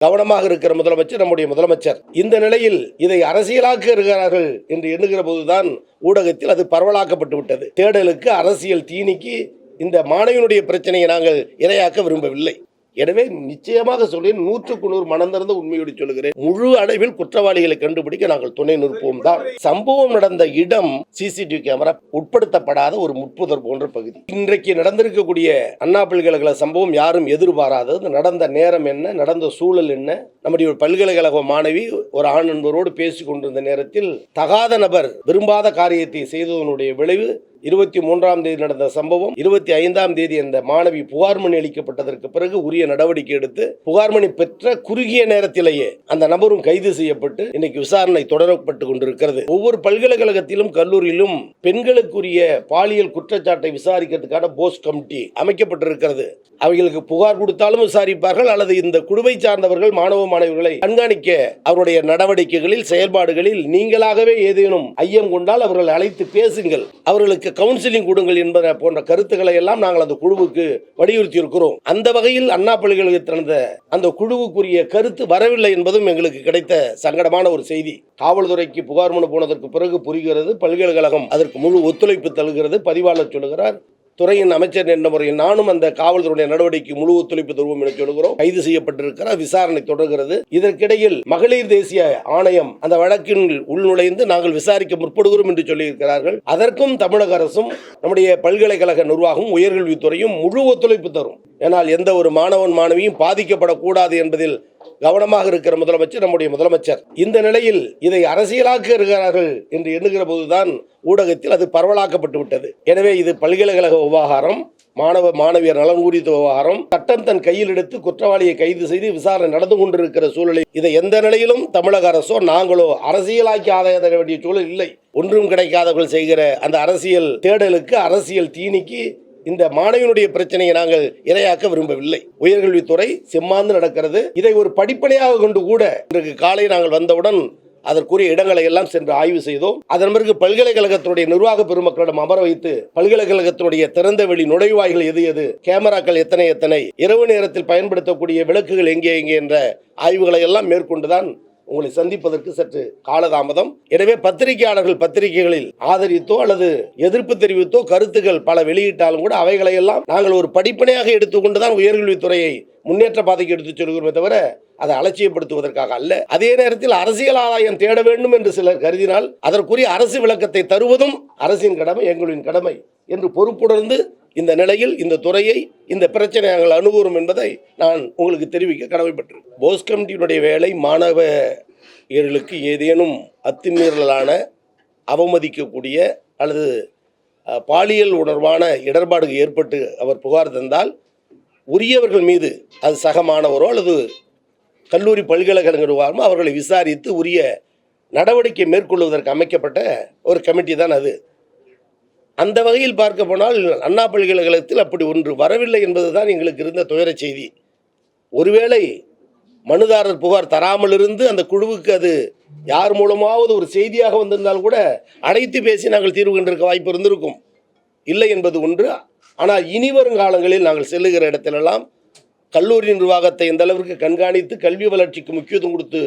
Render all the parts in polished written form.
கவனமாக இருக்கிற முதலமைச்சர் நம்முடைய முதலமைச்சர். இந்த நிலையில் இதை அரசியலாக்க இருக்கிறார்கள் என்று எண்ணுகிற போதுதான் ஊடகத்தில் அது பரவலாக்கப்பட்டு விட்டது. தேடலுக்கு, அரசியல் தீனிக்கு இந்த மாணவியினுடைய பிரச்சனையை நாங்கள் இரையாக்க விரும்பவில்லை. எனவே நிச்சயமாக சொல்றேன், 100க்கு 100 மனம் திறந்த உண்மையோடு சொல்லுகிறேன், முழு அளவில் குற்றவாளிகளை கண்டுபிடிக்க நாங்கள் துணை நிற்போம் தான். சம்பவம் நடந்த இடம் சிசிடிவி கேமரா உட்படுத்தப்படாத ஒரு முட்புதர் போன்ற பகுதி. இன்றைக்கு நடந்திருக்கக்கூடிய அண்ணா பல்கலைக்கழக சம்பவம் யாரும் எதிர்பாராதது. நடந்த நேரம் என்ன, நடந்த சூழல் என்ன, நம்முடைய பல்கலைக்கழக மாணவி ஒரு ஆண் நண்பரோடு பேசிக் கொண்டிருந்த நேரத்தில் தகாத நபர் விரும்பாத காரியத்தை செய்ததனுடைய விளைவு 23ஆம் தேதி நடந்த சம்பவம். 25ஆம் தேதி அந்த மாணவி புகார் மணி அளிக்கப்பட்டதற்கு பிறகு உரிய நடவடிக்கை எடுத்து புகார் மணி பெற்ற குறுகிய நேரத்திலேயே அந்த நபரும் கைது செய்யப்பட்டு இன்னைக்கு விசாரணை தொடரப்பட்டு கொண்டிருக்கிறது. ஒவ்வொரு பல்கலைக்கழகத்திலும் கல்லூரியிலும் பெண்களுக்குரிய பாலியல் குற்றச்சாட்டை விசாரிக்கிறதுக்கான போஸ்ட் கமிட்டி அமைக்கப்பட்டிருக்கிறது. அவைகளுக்கு புகார் கொடுத்தாலும் விசாரிப்பார்கள், அல்லது இந்த குழுவை சார்ந்தவர்கள் மாணவ மாணவிகளை கண்காணிக்க அவருடைய நடவடிக்கைகளில், செயல்பாடுகளில் நீங்களாகவே ஏதேனும் ஐயம் கொண்டால் அவர்கள் அழைத்து பேசுங்கள், அவர்களுக்கு கவுன்சிலிங் கொடுங்கள் என்பன போன்ற கருத்துக்களை எல்லாம் நாங்கள் அந்த குழுவுக்கு வலியுறுத்தி இருக்கிறோம். அந்த வகையில் அண்ணா பல்கலைக்கழகத்தில் அந்த குழுவுக்குரிய கருத்து வரவில்லை என்பதும் எங்களுக்கு கிடைத்த சங்கடமான ஒரு செய்தி. காவல்துறைக்கு புகார் மனு போனதற்கு பிறகு புரிகிறது, பல்கலைக்கழகம் அதற்கு முழு ஒத்துழைப்பு தருகிறது. பதிவாளர் சொல்லுகிறார், துறையின் அமைச்சர் என்ற முறையில் நானும் அந்த காவல்துறையுடைய நடவடிக்கை முழு ஒத்துழைப்பு தருவோம் என சொல்கிறோம். கைது செய்யப்பட்டிருக்கிறார், விசாரணை தொடர்கிறது. இதற்கிடையில் மகளிர் தேசிய ஆணையம் அந்த வழக்கின் உள்நுழைந்து நாங்கள் விசாரிக்க முற்படுகிறோம் என்று சொல்லியிருக்கிறார்கள். அதற்கும் தமிழக அரசும் நம்முடைய பல்கலைக்கழக நிர்வாகம், உயர்கல்வித்துறையும் முழு ஒத்துழைப்பு தரும். ஏனால் எந்த ஒரு மாணவன் மாணவியும் பாதிக்கப்படக்கூடாது என்பதில் கவனமாக இருக்கிற முதலமைச்சர் நம்முடைய முதலமைச்சர். இந்த நிலையில் இதை அரசியலாக்க இருக்கிறார்கள் என்று எண்ணுகிற போதுதான் ஊடகத்தில் அது பரவலாக்கப்பட்டு விட்டது. எனவே இது பல்கலைக்கழக விவகாரம், மாணவ மாணவியர் நலன் குறித்த விவகாரம். சட்டம் தன் கையில் எடுத்து குற்றவாளியை கைது செய்து விசாரணை நடந்து கொண்டிருக்கிற சூழலில் இதை எந்த நிலையிலும் தமிழக அரசோ நாங்களோ அரசியலாக்கி ஆதாய தர வேண்டிய சூழல் இல்லை. ஒன்றும் கிடைக்காதவர்கள் செய்கிற அந்த அரசியல் தேடலுக்கு, அரசியல் தீனிக்கு இந்த மாணவியினுடைய பிரச்சனையை நாங்கள் இரையாக்க விரும்பவில்லை. உயர்கல்வித்துறை செம்மாந்து நடக்கிறது. இதை ஒரு படிப்பனையாக கொண்டு கூட இன்றைக்கு காலை நாங்கள் வந்தவுடன் அதற்குரிய இடங்களை எல்லாம் சென்று ஆய்வு செய்தோம். அதன் பிறகு பல்கலைக்கழகத்தினுடைய நிர்வாக பெருமக்களிடம் அமர வைத்து பல்கலைக்கழகத்தினுடைய திறந்த வெளி நுழைவாய்கள் எது எது, கேமராக்கள் எத்தனை, இரவு நேரத்தில் பயன்படுத்தக்கூடிய விளக்குகள் எங்கே என்ற ஆய்வுகளை எல்லாம் மேற்கொண்டுதான் உங்களை சந்திப்பதற்கு சற்று காலதாமதம். எனவே பத்திரிகையாளர்கள் பத்திரிகைகளில் ஆதரித்தோ அல்லது எதிர்ப்பு தெரிவித்தோ கருத்துக்கள் பல வெளியிட்டாலும் கூட அவைகளை எல்லாம் நாங்கள் ஒரு படிப்பனையாக எடுத்துக்கொண்டுதான் உயர்கல்வித்துறையை முன்னேற்ற பாதைக்கு எடுத்துச் செல்கிறோமே தவிர அதை அலட்சியப்படுத்துவதற்காக அல்ல. அதே நேரத்தில் அரசியல் ஆதாயம் தேட வேண்டும் என்று சிலர் கருதினால் அதற்குரிய அரசு விளக்கத்தை தருவதும் அரசின் கடமை, எங்களின் கடமை என்று பொறுப்புணர்ந்து இந்த நிலையில் இந்த துறையை, இந்த பிரச்சனை நாங்கள் அணுகுறோம் என்பதை நான் உங்களுக்கு தெரிவிக்க கடமைப்பட்டிருக்கேன். போஸ் கமிட்டியினுடைய வேலை மாணவர்களுக்கு ஏதேனும் அத்துமீறலான, அவமதிக்கக்கூடிய அல்லது பாலியல் உணர்வான இடர்பாடுகள் ஏற்பட்டு அவர் புகார் தந்தால் உரியவர்கள் மீது, அது சக மாணவரோ அல்லது கல்லூரி பல்கலைக்கழக நிர்வாகமோ, அவர்களை விசாரித்து உரிய நடவடிக்கை மேற்கொள்வதற்கு அமைக்கப்பட்ட ஒரு கமிட்டி தான் அது. அந்த வகையில் பார்க்க போனால் அண்ணா பல்கலைக்கழகத்தில் அப்படி ஒன்று வரவில்லை என்பதுதான் எங்களுக்கு இருந்த துயர செய்தி. ஒருவேளை மனுதாரர் புகார் தராமல் இருந்து அந்த குழுவுக்கு அது யார் மூலமாவது ஒரு செய்தியாக வந்திருந்தால் கூட அழைத்து பேசி நாங்கள் தீர்வு கண்டிருக்க வாய்ப்பு இருந்திருக்கும். இல்லை என்பது ஒன்று. ஆனால் இனி வரும் காலங்களில் நாங்கள் செல்லுகிற இடத்திலெல்லாம் கல்லூரி நிர்வாகத்தை எந்த அளவிற்கு கண்காணித்து கல்வி வளர்ச்சிக்கு முக்கியத்துவம் கொடுத்து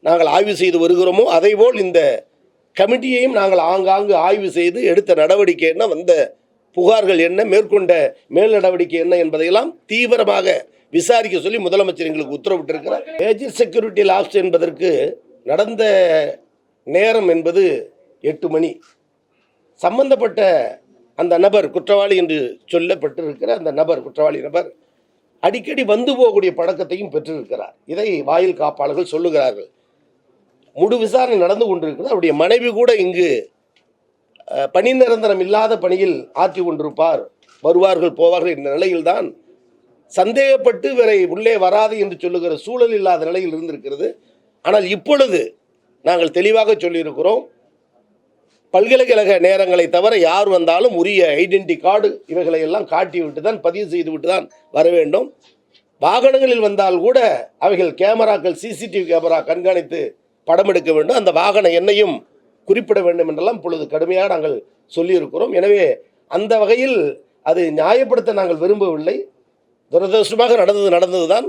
நாங்கள் ஆய்வு செய்து வருகிறோமோ அதேபோல் இந்த கமிட்டியையும் நாங்கள் ஆங்காங்கு ஆய்வு செய்து எடுத்த நடவடிக்கை என்ன, வந்த புகார்கள் என்ன, மேற்கொண்ட மேல் நடவடிக்கை என்ன என்பதையெல்லாம் தீவிரமாக விசாரிக்க சொல்லி முதலமைச்சர் எங்களுக்கு உத்தரவிட்டிருக்கிறார். மேஜர் செக்யூரிட்டி லாப்ஸ் என்பதற்கு நடந்த நேரம் என்பது 8 மணி. சம்பந்தப்பட்ட அந்த நபர், குற்றவாளி என்று சொல்லப்பட்டிருக்கிற அந்த நபர், குற்றவாளி நபர் அடிக்கடி வந்து போகக்கூடிய பழக்கத்தையும் பெற்றிருக்கிறார். இதை வாயில் காப்பாளர்கள் சொல்லுகிறார்கள். முழு விசாரணை நடந்து கொண்டிருக்கிறது. அவருடைய மனைவி கூட இங்கு பணி நிரந்தரம் இல்லாத பணியில் ஆற்றி கொண்டிருப்பார், வருவார்கள் போவார்கள் என்ற நிலையில்தான் சந்தேகப்பட்டு வேற உள்ளே வராது என்று சொல்லுகிற சூழல் இல்லாத நிலையில் இருந்திருக்கிறது. ஆனால் இப்பொழுது நாங்கள் தெளிவாக சொல்லியிருக்கிறோம், பல்கலைக்கழக நேரங்களை தவிர யார் வந்தாலும் உரிய ஐடென்டி கார்டு இவைகளை எல்லாம் காட்டிவிட்டு தான், பதிவு செய்துவிட்டு தான் வர வேண்டும். வாகனங்களில் வந்தால் கூட அவைகள் கேமராக்கள், சிசிடிவி கேமரா கண்காணித்து படம் எடுக்க வேண்டும். அந்த வாகன எண்ணையும் குறிப்பிட வேண்டும் என்றெல்லாம் இப்பொழுது கடுமையாக நாங்கள் சொல்லியிருக்கிறோம். எனவே அந்த வகையில் அது நியாயப்படுத்த நாங்கள் விரும்பவில்லை. துரதிருஷ்டமாக நடந்தது தான்.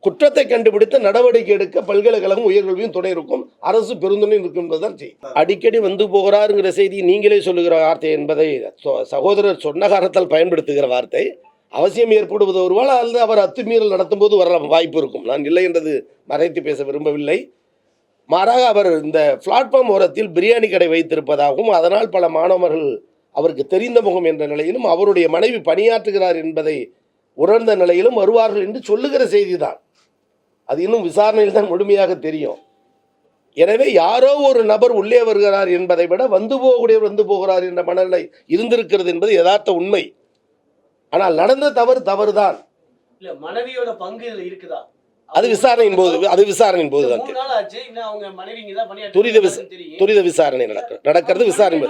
குற்றத்தை கண்டுபிடித்து நடவடிக்கை எடுக்க பல்கலைக்கழகம் உயர்கல்வியும் துணை இருக்கும், அரசு பெருந்துணை இருக்கும் என்பதுதான் செய்தி. அடிக்கடி வந்து போகிறாருங்கிற செய்தி நீங்களே சொல்லுகிற வார்த்தை என்பதை சகோதரர் சொன்ன காரணத்தால் பயன்படுத்துகிற வார்த்தை. அவசியம் ஏற்படுவது ஒருவாள் அல்லது அவர் அத்துமீறல் நடத்தும் போது வர வாய்ப்பு இருக்கும். நான் இல்லை என்றது மறைத்து பேச விரும்பவில்லை. மாறாக அவர் இந்த பிளாட்ஃபார்ம் ஓரத்தில் பிரியாணி கடை வைத்திருப்பதாகவும் அதனால் பல மாணவர்கள் அவருக்கு தெரிந்த முகம் என்ற நிலையிலும் அவருடைய மனைவி பணியாற்றுகிறார் என்பதை உணர்ந்த நிலையிலும் வருவார்கள் என்று சொல்லுகிற செய்தி தான். அது இன்னும் விசாரணையில் தான் முழுமையாக தெரியும். எனவே யாரோ ஒரு நபர் உள்ளே வருகிறார் என்பதை விட வந்து போகிறார் என்ற மனநிலை இருந்திருக்கிறது என்பது யதார்த்த உண்மை. ஆனால் நடந்த தவறுதான். மனைவியோட பங்கு இருக்குதா? அது விசாரணையின் போது தான் துரித விசாரணை நடக்கிறது. விசாரணை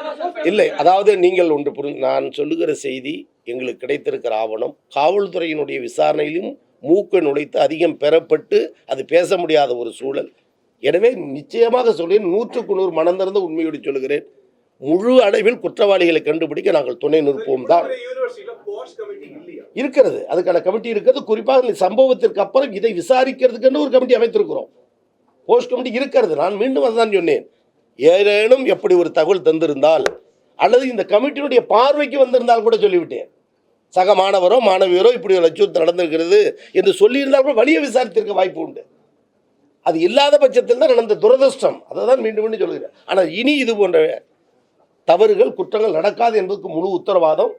இல்லை. அதாவது நீங்கள் ஒன்று நான் சொல்லுகிற செய்தி எங்களுக்கு கிடைத்திருக்கிற ஆவணம் காவல்துறையினுடைய விசாரணையிலும் மூக்க நுழைத்து அதிகம் பெறப்பட்டு அது பேச முடியாத ஒரு சூழல். எனவே நிச்சயமாக சொல்கிறேன், 100% மனம் திறந்த உண்மையோடு சொல்லுகிறேன், முழு அளவில் குற்றவாளிகளை கண்டுபிடிக்க நாங்கள் துணை நிற்போம் தான். இருக்கிறது, அதுக்கான கமிட்டி இருக்கிறது. குறிப்பாக இந்த சம்பவத்திற்கு அப்புறம் இதை விசாரிக்கிறதுக்கு ஒரு கமிட்டி அமைத்திருக்கிறோம், போஸ்ட் கமிட்டி இருக்கிறது. நான் மீண்டும் அதுதான் சொன்னேன், ஏதேனும் எப்படி ஒரு தகவல் தந்திருந்தால் அல்லது இந்த கமிட்டியினுடைய பார்வைக்கு வந்திருந்தால் கூட சொல்லிவிட்டேன், சக மாணவரோ மாணவியரோ இப்படி ஒரு அச்சுறுத்தல் நடந்திருக்கிறது என்று சொல்லியிருந்தால் கூட வழியை விசாரித்திருக்க வாய்ப்பு உண்டு. அது இல்லாத பட்சத்தில் தான் நடந்த துரதிர்ஷ்டம். அதை தான் மீண்டும் மீண்டும் சொல்கிறேன். ஆனால் இனி இது போன்ற தவறுகள் குற்றங்கள் நடக்காது என்பதற்கு முழு உத்தரவாதம்.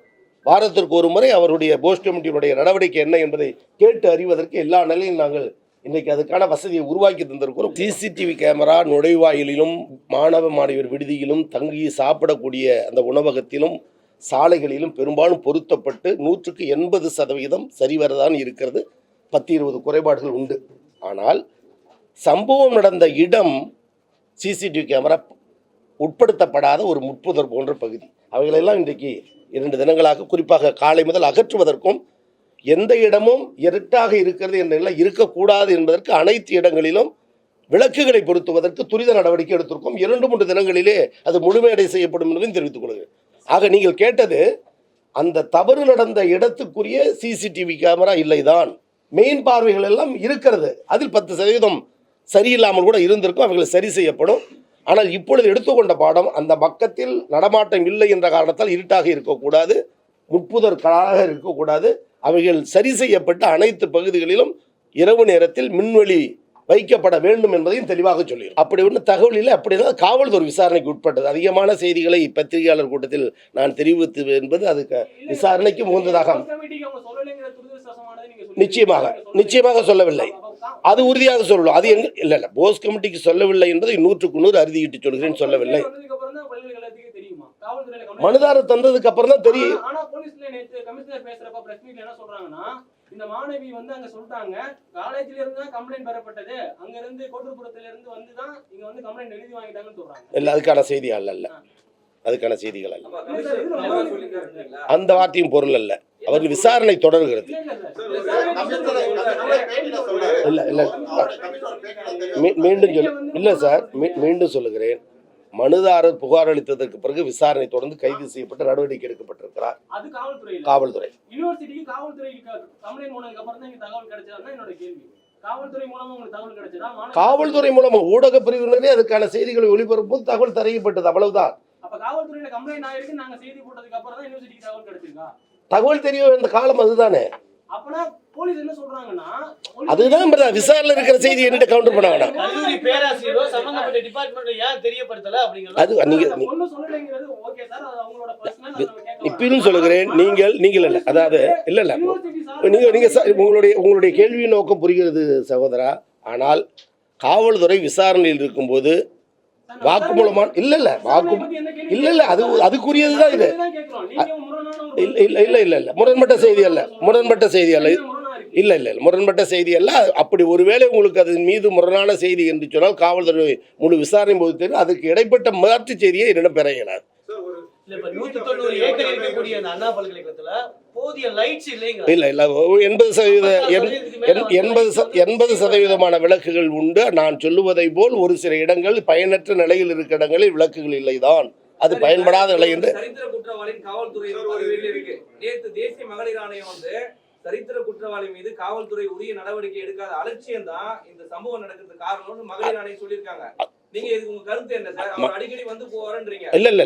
வாரத்திற்கு ஒரு முறை அவருடைய போஸ்ட் கமிட்டியினுடைய நடவடிக்கை என்ன என்பதை கேட்டு அறிவதற்கு எல்லா நிலையிலும் நாங்கள் இன்றைக்கு அதுக்கான வசதியை உருவாக்கி தந்திருக்கிறோம். சிசிடிவி கேமரா நுழைவாயிலிலும் மாணவ மாணவியர் விடுதியிலும் தங்கி சாப்பிடக்கூடிய அந்த உணவகத்திலும் சாலைகளிலும் பெரும்பாலும் பொருத்தப்பட்டு 180% சரிவரதான் இருக்கிறது. 10-20 குறைபாடுகள் உண்டு. ஆனால் சம்பவம் நடந்த இடம் சிசிடிவி கேமரா உட்படுத்தப்படாத ஒரு முட்புதர் போன்ற பகுதி. அவைகளெல்லாம் இன்றைக்கு 2 தினங்களாக குறிப்பாக காலை முதல் அகற்றுவதற்கும் எந்த இடமும் இருட்டாக இருக்கிறது என்ற இருக்கக்கூடாது என்பதற்கு அனைத்து இடங்களிலும் விளக்குகளை பொருத்துவதற்கு துரித நடவடிக்கை எடுத்திருக்கோம். 2-3 தினங்களிலே அது முழுமையடை செய்யப்படும் என்பதையும் தெரிவித்துக் கொள்கிறேன். ஆக நீங்கள் கேட்டது அந்த தவறு நடந்த இடத்துக்குரிய சிசிடிவி கேமரா இல்லைதான். மெயின் பார்வைகள் எல்லாம் இருக்கிறது. அதில் 10% சரியில்லாமல் கூட இருந்திருக்கும். அவைகள் சரி செய்யப்படும். ஆனால் இப்பொழுது எடுத்துக்கொண்ட பாடம், அந்த பக்கத்தில் நடமாட்டம் இல்லை என்ற காரணத்தால் இருட்டாக இருக்கக்கூடாது, முட்புதற்காக இருக்கக்கூடாது. அவைகள் சரி செய்யப்பட்ட அனைத்து பகுதிகளிலும் இரவு நேரத்தில் மின்வெளி வைக்கப்பட வேண்டும் என்பதையும் தெளிவாக சொல்லி அப்படி ஒன்று தகவல் இல்லை. அப்படின்னா காவல்துறை விசாரணைக்கு உட்பட்டது. அதிகமான செய்திகளை பத்திரிகையாளர் கூட்டத்தில் நான் தெரிவித்து என்பது அதுக்கு விசாரணைக்கு முகந்ததாக நிச்சயமாக சொல்லவில்லை. அது உறுதியாக சொல்லலாம். அது எங்க இல்லை போஸ் கமிட்டிக்கு சொல்லவில்லை என்பதை 100% அறுதியிட்டு சொல்கிறேன். சொல்லவில்லை. மனுதாரர் தந்ததுக்கு அப்புறம் தான் தெரியும். இந்த மாணவி அங்க சொல்லிட்டாங்க, காலேஜ்ல இருந்து தான் கம்ப்ளைன்ட் பெறப்பட்டது, அங்க இருந்து கோட்டூர்புரத்துல இருந்து வந்து தான் இங்க கம்ப்ளைன்ட் எழுதி வாங்கிட்டாங்கன்னு சொல்றாங்க. இல்ல, அதுக்கான செய்தி அல்ல, அதுக்கான செய்திகள் அல்ல. அந்த வார்த்தையும் பொருள் அல்ல. அவர்கள் விசாரணை தொடர்கிறது. மீண்டும் சொல்லுகிறேன், மனுதாரர் புகார் அளித்ததற்கு பிறகு விசாரணை தொடர்ந்து கைது செய்யப்பட்டு நடவடிக்கை எடுக்கப்பட்டிருக்கிறார். காவல்துறை காவல்துறை மூலமா ஊடக பிரிவினரே அதுக்கான செய்திகளை ஒளிபரப்பும் தகவல் தரையப்பட்டது. அவ்வளவுதான். தகவல் தெரிய வேண்டிய காலம் அதுதானே. அதுதான் விசாரணை இருக்கிற செய்தி என்ன கவுண்டர் பண்ண வேண்டாம். இப்பயும் சொல்லுகிறேன், நீங்கள் இல்ல, அதாவது இல்ல உங்களுடைய கேள்வி நோக்கம் புரிகிறது சகோதரா. ஆனால் காவல்துறை விசாரணையில் இருக்கும்போது வாக்குமூலமான இல்ல அதுக்குரியதுதான் இது. இல்ல முரண்பட்ட செய்தி அல்ல, முரண்பட்ட செய்தி அல்ல. அப்படி ஒருவேளை உங்களுக்கு அதன் மீது முரணான செய்தி என்று சொன்னால் காவல்துறை முழு விசாரணை போது தெரியும். அதுக்கு இடைப்பட்ட மாற்று செய்தியை என்னிடம் பெற இயலாது. இல்ல 80% விளக்குகள் உண்டு. நான் சொல்லுவதை போல் ஒரு சில இடங்கள் பயனற்ற நிலையில் இருக்கிற இடங்களில் விளக்குகள் இல்லைதான். அது பயன்படாத நிலை என்று குற்றவாளியின் காவல்துறை தேசிய மகளிர் ஆணையம் சரித்திர குற்றவாளி மீது காவல்துறை உரிய நடவடிக்கை எடுக்காத அலட்சியம் தான் இந்த சம்பவம் நடக்கிறதுக்கு காரணம்னு மகளிர் ஆணையம் சொல்லியிருக்காங்க. நீங்க இதுக்கு உங்க கருத்து என்ன சார்? அவர் அடிக்கடி வந்து போவாருன்றீங்க. இல்ல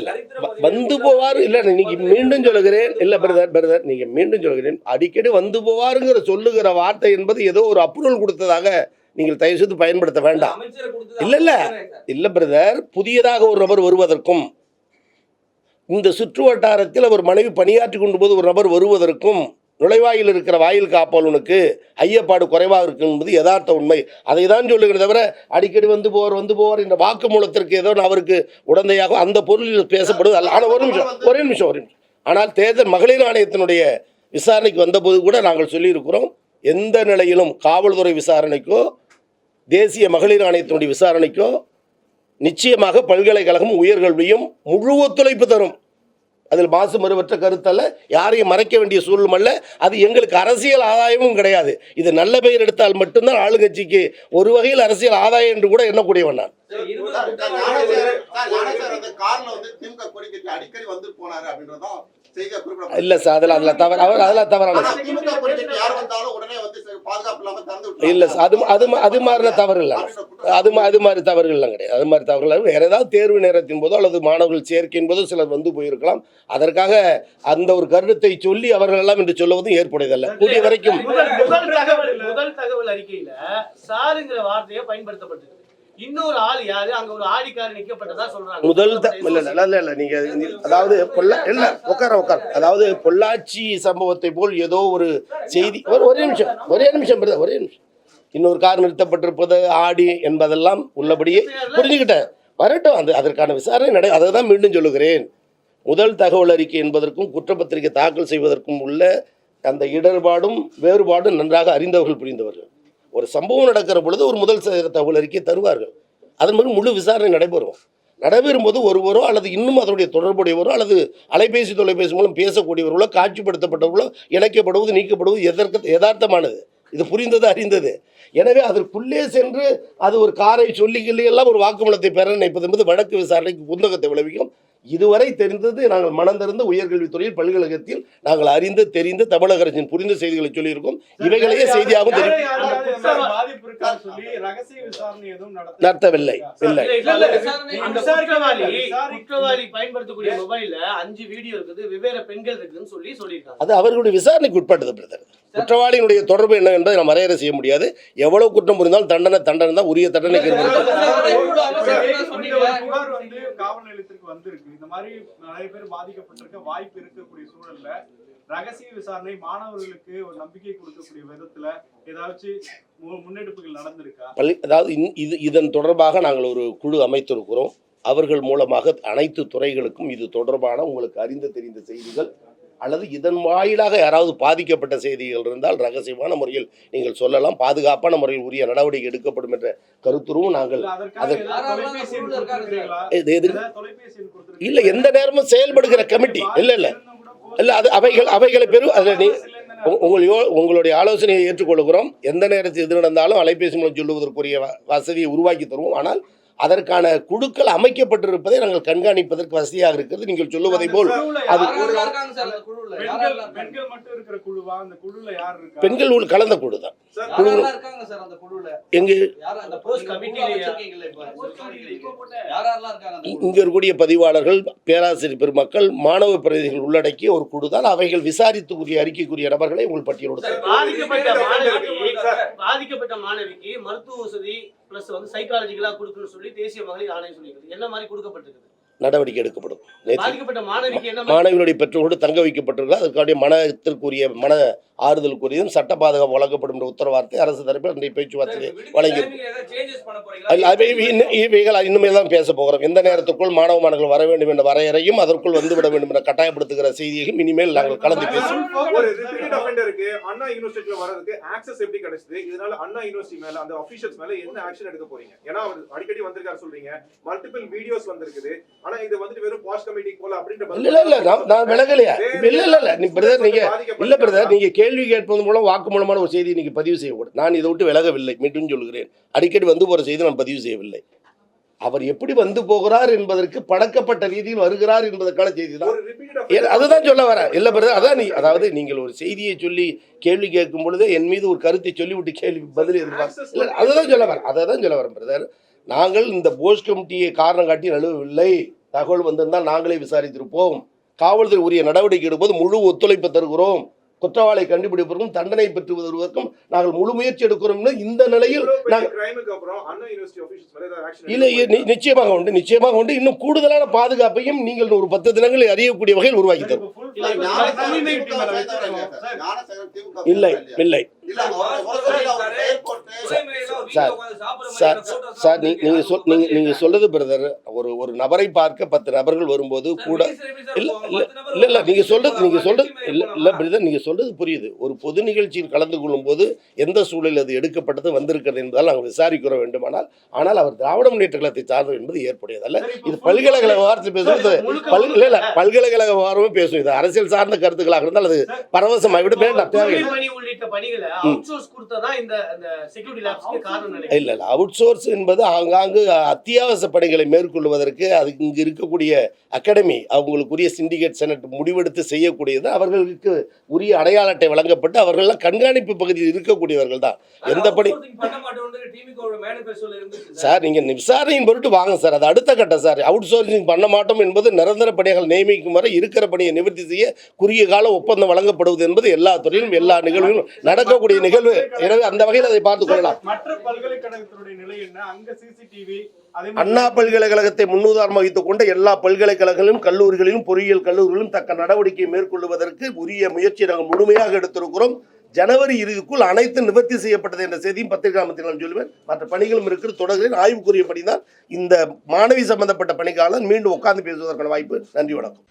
வந்து போவார் இல்ல, நீங்க மீண்டும் சொல்லுகிறேன், இல்ல பிரதர் நீங்க மீண்டும் சொல்லுகிறேன், அடிக்கடி வந்து போவாருங்கிற சொல்லுகிற வார்த்தை என்பது ஏதோ ஒரு அப்ரூவல் கொடுத்ததாக நீங்கள் தயவு செய்து பயன்படுத்த வேண்டாம். இல்ல பிரதர், புதியதாக ஒரு நபர் வருவதற்கும் இந்த சுற்று வட்டாரத்தில் அவர் மனைவி பணியாற்றி கொண்டு போது ஒரு நபர் வருவதற்கும் நுழைவாயில் இருக்கிற வாயில் காப்பாளனுக்கு ஐயப்பாடு குறைவாக இருக்கு என்பது யதார்த்த உண்மை. அதை தான் சொல்லுகிறத தவிர அடிக்கடி வந்து போவார் என்ற வாக்குமூலத்திற்கு ஏதோ அவருக்கு உடந்தையாக அந்த பொருளில் பேசப்படுவது அல்ல. ஆனால் ஒரே நிமிஷம். ஆனால் தேர்தல் மகளிர் ஆணையத்தினுடைய விசாரணைக்கு வந்தபோது கூட நாங்கள் சொல்லியிருக்கிறோம், எந்த நிலையிலும் காவல்துறை விசாரணைக்கோ தேசிய மகளிர் ஆணையத்தினுடைய விசாரணைக்கோ நிச்சயமாக பல்கலைக்கழகம் உயர்கல்வியும் முழு ஒத்துழைப்பு தரும். அதில் மாசு மறுவற்ற கருத்தல்ல, யாரையும் மறைக்க வேண்டிய சூழலும் அல்ல. அது எங்களுக்கு அரசியல் ஆதாயமும் கிடையாது. இது நல்ல பெயர் எடுத்தால் மட்டும்தான் ஆளுங்கட்சிக்கு ஒரு வகையில் அரசியல் ஆதாயம் என்று கூட எண்ணக்கூடியவன் நான். இல்ல சார், அதெல்லாம் தவறான இல்ல சார், அது மாதிரி தவறு இல்லை, அது மாதிரி தவறுகள் கிடையாது. அது மாதிரி தவறுகள் வேற ஏதாவது தேர்வு நேரத்தின் போதோ அல்லது மாணவர்கள் சேர்க்கையின் போதோ சிலர் வந்து போயிருக்கலாம். அதற்காக அந்த ஒரு கருத்தை சொல்லி அவர்கள் எல்லாம் என்று சொல்லுவதும் ஏற்புடையதல்ல. கூடிய வரைக்கும் முதல் தகவல் அறிக்கையில சாருங்கிற வார்த்தையை பயன்படுத்தப்பட்டது. இன்னொரு ஆள் யாரு, அங்க ஒரு ஆடிக்காரர் நிக்கப்பட்டதா சொல்றாங்க. இல்ல நீங்க அதாவது உட்கார அதாவது பொள்ளாச்சி சம்பவத்தை போல் ஏதோ ஒரு செய்தி. ஒரே நிமிஷம் இன்னொரு கார் நிறுத்தப்பட்டிருப்பது ஆடி என்பதெல்லாம் உள்ளபடியே புரிஞ்சுக்கிட்டேன். வரட்டும், அதற்கான விசாரணை அதை தான் மீண்டும் சொல்லுகிறேன். முதல் தகவல் அறிக்கை என்பதற்கும் குற்றப்பத்திரிகை தாக்கல் செய்வதற்கும் உள்ள அந்த இடர்பாடும் வேறுபாடும் நன்றாக அறிந்தவர்கள் புரிந்தவர்கள். ஒரு சம்பவம் நடக்கிற பொழுது ஒரு முதல் தகவல் அறிக்கை தருவார்கள். அதன் பிறகு முழு விசாரணை நடைபெறும் போது ஒருவரோ அல்லது இன்னும் அதனுடைய தொடர்புடையவரோ அல்லது தொலைபேசி மூலம் பேசக்கூடியவர்களோ காட்சிப்படுத்தப்பட்டவர்களோ இணைக்கப்படுவது நீக்கப்படுவது யதார்த்தமானது. இது புரிந்தது அறிந்தது. எனவே அதற்குள்ளே சென்று அது ஒரு காரை சொல்லி எல்லாம் ஒரு வாக்குமூலத்தை பெற நினைப்பது என்பது வழக்கு விசாரணைக்கு புந்தகத்தை விளைவிக்கும். இதுவரை தெரிந்தது நாங்கள் மனந்திருந்த உயர்கல்வித்துறையில் பல்கலைக்கழகத்தில் நாங்கள் அறிந்து தெரிந்து தமிழக அரசின் புரிந்த செய்திகளை சொல்லியிருக்கோம். இவைகளையே செய்தியாகவும் நடத்தவில்லை. அது அவர்களுடைய விசாரணைக்கு உட்பட்டது பிரதர். குற்றவாளியினுடைய தொடர்பு என்ன என்பதை நாம் வரையறை செய்ய முடியாது. எவ்வளவு குற்றம் புரிந்தாலும் தண்டனை தான், உரிய தண்டனைக்கு காவல் நிலையத்திற்கு வந்திருக்கு. இந்த மாதிரி நிறைய பேர் பாதிக்கப்பட்டிருக்க வாய்ப்பு இருக்கக்கூடிய சூழல்ல ரகசிய விசாரணை மாணவர்களுக்கு ஒரு நம்பிக்கை கொடுக்கக்கூடிய விதத்துல ஏதாச்சும் முன்னெடுப்புகள் நடந்திருக்கா? அதாவது இதன் தொடர்பாக நாங்கள் ஒரு குழு அமைத்திருக்கிறோம். அவர்கள் மூலமாக அனைத்து துறைகளுக்கும் இது தொடர்பான உங்களுக்கு அறிந்து தெரிந்த செய்திகள் அல்லது இதன் வாயிலாக யாராவது பாதிக்கப்பட்ட செய்திகள் இருந்தால் ரகசியமான முறையில் நீங்கள் சொல்லலாம். பாதுகாப்பான முறையில் உரிய நடவடிக்கை எடுக்கப்படும் என்ற கருத்துருவும் நாங்கள் இல்லை எந்த நேரமும் செயல்படுகிற கமிட்டி இல்லை அது அவைகளை பெறும். அதில் உங்களுடைய ஆலோசனையை ஏற்றுக்கொள்கிறோம். எந்த நேரத்தில் எது நடந்தாலும் அலைபேசி மூலம் சொல்லுவதற்குரிய வசதியை உருவாக்கி தருவோம். ஆனால் அதற்கான குழுக்கள் அமைக்கப்பட்டிருப்பதை நாங்கள் கண்காணிப்பதற்கு வசதியாக இருக்கிறது. நீங்கள் சொல்லுவதை போல் அது பெண்கள் கலந்த குழு தான். இங்க இருக்கக்கூடிய பதிவாளர்கள், பேராசிரியர் பெருமக்கள், மாணவ பிரதிநிதிகள் உள்ளடக்கிய ஒரு குழு தான். அவைகள் விசாரித்துக்குரிய அறிக்கைக்குரிய நபர்களை உங்கள் பட்டியலோடு பாதிக்கப்பட்ட மாணவிக்கு மருத்துவ வசதி பிளஸ் சைக்காலஜிக்கலா கொடுக்கணும்னு சொல்லி தேசிய மகளிர் ஆணையம் சொல்லியிருக்கு. என்ன மாதிரி கொடுக்கப்பட்டிருக்கு? நடவடிக்கை எடுக்கப்படும். மாணவிகளுடைய பெற்றோரோடு தங்க வைக்கப்பட்டிருக்கிறார். அதற்கான மனத்திற்குரிய மன ஆறுதலுக்குரியதும் சட்ட பாதுகாப்பு வழங்கப்படும் என்ற உத்தரவாதத்தை அரசு தரப்பில் அன்றைய பேச்சுவார்த்தை வழங்கி இனிமேல் தான் பேச போகிறோம். எந்த நேரத்துக்குள் மாணவர்கள் வர வேண்டும் என்ற வரையறையும் அதற்குள் வந்துவிட வேண்டும் என்ற கட்டாயப்படுத்துகிற செய்தியையும் இனிமேல் நாங்கள் கலந்து பேசுவோம். அண்ணா யூனிவர்சிட்டில வரதுக்கு ஆக்சஸ் எப்படி கிடைச்சது? இதனால அண்ணா யூனிவர்சிட்டி மேல அந்த ஆபீஷியல்ஸ் மேல என்ன ஆக்ஷன் எடுக்க போறீங்க? ஏன்னா அவர் அடிக்கடி வந்திருக்காரு சொல்றீங்க, மல்டிபிள் வீடியோஸ் வந்திருக்குது. ஆனா இது வந்துட்டு வெறும் பாஸ் கமிட்டி போல அப்படின்ற இல்ல நான் விலகலையா? இல்ல நீ பிரதர், நீங்க இல்ல பிரதர், நீங்க கேள்வி கேட்பது மூலம் வாக்குமூலமான ஒரு செய்தி நீங்க பதிவு செய்யக்கூடாது. நான் இதை விட்டு விலகவில்லை. மீண்டும் சொல்கிறேன், அடிக்கடி வந்து போற செய்தி நான் பதிவு செய்யவில்லை. அவர் எப்படி வந்து போகிறார் என்பதற்கு பழக்கப்பட்ட ரீதியில் வருகிறார் என்பதற்கான செய்தி தான். ஒரு repeated அதுதான் சொல்ல வரேன். இல்லை பிரதர், அதான் அதாவது நீங்கள் ஒரு செய்தியை சொல்லி கேள்வி கேட்கும் பொழுது என் மீது ஒரு கருத்தை சொல்லிவிட்டு கேள்வி பதில் எதிர்பார்க்க இல்லை, அதுதான் சொல்ல வரேன். அதை தான் சொல்ல வரேன் பிரதர். நாங்கள் இந்த போஸ்ட் கமிட்டியை காரணம் காட்டி நழுவவில்லை. தகவல் வந்திருந்தால் நாங்களே விசாரித்திருப்போம். காவல்துறை உரிய நடவடிக்கை எடுப்பது முழு ஒத்துழைப்பு தருகிறோம். குற்றவாளியை கண்டுபிடிப்பதற்கும் தண்டனை பெற்று வருவதற்கும் நாங்கள் முழு முயற்சி எடுக்கிறோம். இந்த நிலையில் நிச்சயமாக உண்டு. இன்னும் கூடுதலான பாதுகாப்பையும் நீங்கள் ஒரு 10 தினங்களில் அறியக்கூடிய வகையில் உருவாக்கி தரும். இல்லை சார், நீங்க சொல்றது பிரதர், ஒரு நபரை பார்க்க 10 நபர்கள் வரும்போது கூட இல்ல நீங்க சொல்றது இல்ல பிரதர், நீங்க சொல்றது புரியுது. ஒரு பொது நிகழ்ச்சியில் கலந்து கொள்ளும் போது எந்த சூழலில் அது எடுக்கப்பட்டது வந்திருக்கிறது என்பதால் நாங்கள் விசாரிக்க வேண்டுமானால், ஆனால் அவர் திராவிட முன்னேற்ற கழகத்தை சார்ந்தது என்பது ஏற்புடையதல்ல. இது பல்கலைக்கழக விவகாரத்தை பேசுவது பல்கலைக்கழக விவகாரமே பேசும். இது அரசியல் சார்ந்த கருத்துக்களாக இருந்தால் அது பரவசமாக விட வேண்டாம். இல்ல அவுட் சோர்ஸ் என்பது ஆங்காங்கு அத்தியாவசிய பணிகளை மேற்கொள்வதற்கு அது இங்கு இருக்கக்கூடிய அகாடமி அவங்களுக்குரிய சிண்டிகேட் செனட் முடிவெடுத்து செய்யக்கூடியது. அவர்களுக்கு உரிய அடையாள அட்டை வழங்கப்பட்டு அவர்கள்லாம் கண்காணிப்பு பகுதியில் இருக்கக்கூடியவர்கள் தான். எந்த பணி சார் நீங்க விசாரணையின் பொருட்டு வாங்க சார், அது அடுத்த கட்டம் சார். அவுட் சோர்சிங் பண்ண மாட்டோம் என்பது நிரந்தர பணிகள் நியமிக்கும் வரை இருக்கிற பணியை நிவர்த்தி செய்ய குறுகிய கால ஒப்பந்தம் வழங்கப்படுவது என்பது எல்லா துறையிலும் எல்லா நிகழ்வுகளும் நடக்கக்கூடிய நிகழ்வு. எனவே அந்த வகையில் அதை பார்த்துக் கொள்ளலாம். மற்ற பல்கலைக்கழகத்தினுடைய நிலை என்ன? அங்க சிசிடிவி அண்ணா பல்கலைக்கழகத்தை முன்னுதாரணம் வைத்துக் கொண்ட எல்லா பல்கலைக்கழகங்களிலும் கல்லூரிகளிலும் பொறியியல் கல்லூரிகளிலும் தக்க நடவடிக்கை மேற்கொள்வதற்கு உரிய முயற்சி நாங்கள் முழுமையாக எடுத்திருக்கிறோம். ஜனவரி இறுதிக்குள் அனைத்து நிவர்த்தி செய்யப்பட்டது என்ற செய்தியும் பத்திரிகை மத்தியில் சொல்லுவேன். மற்ற பணிகளும் இருக்கிற தொடர்களில் ஆய்வுக்குரிய பணிதான் இந்த மாணவி சம்பந்தப்பட்ட பணிக்காக மீண்டும் உட்கார்ந்து பேசுவதற்கான வாய்ப்பு. நன்றி, வணக்கம்.